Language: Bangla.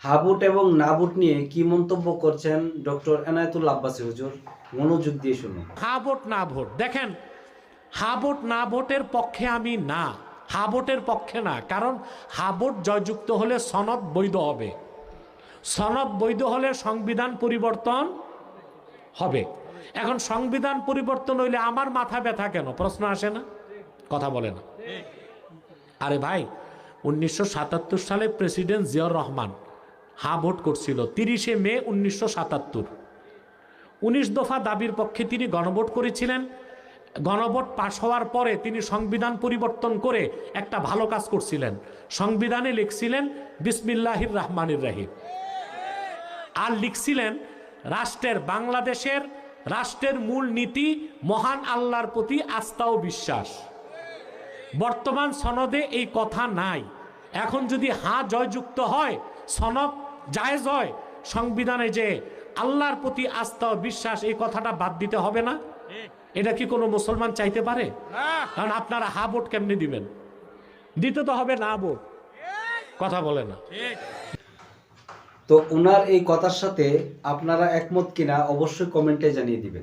হাবুট এবং নাবুট নিয়ে কি মন্তব্য করছেন ডক্টর এনায়েতুল্লাহ আব্বাসী হুজুর? মনোযোগ দিয়ে শুনুন। হা ভোট না ভোট, দেখেন হা ভোট না ভোটের পক্ষে আমি না, হা ভোটের পক্ষে না। কারণ হা ভোট জয়যুক্ত হলে সনদ বৈধ হবে, সনদ বৈধ হলে সংবিধান পরিবর্তন হবে। এখন সংবিধান পরিবর্তন হইলে আমার মাথা ব্যথা কেন? প্রশ্ন আসে না? কথা বলে না। আরে ভাই, 1977 সালে প্রেসিডেন্ট জিয়াউর রহমান হা ভোট করছিল 30শে মে 1977। 19 দফা দাবির পক্ষে তিনি গণভোট করেছিলেন। গণভোট পাশ হওয়ার পরে তিনি সংবিধান পরিবর্তন করে একটা ভালো কাজ করছিলেন। সংবিধানে লিখছিলেন বিসমিল্লাহির রহমানির রহিম, আর লিখছিলেন রাষ্ট্রের, বাংলাদেশের রাষ্ট্রের মূল নীতি মহান আল্লাহর প্রতি আস্থা ও বিশ্বাস। বর্তমান সনদে এই কথা নাই। এখন যদি হা জয়যুক্ত হয়, সনদ জায়েজ হয়, সংবিধানে যে আল্লাহর প্রতি আস্থা ও বিশ্বাস এই কথাটা বাদ দিতে হবে না? এটা কি কোনো মুসলমান চাইতে পারে? কারণ আপনারা হা ভোট কেমনি দিবেন? দিতে তো হবে না ভোট। কথা বলে না। তো ওনার এই কথার সাথে আপনারা একমত কিনা অবশ্যই কমেন্টে জানিয়ে দিবেন।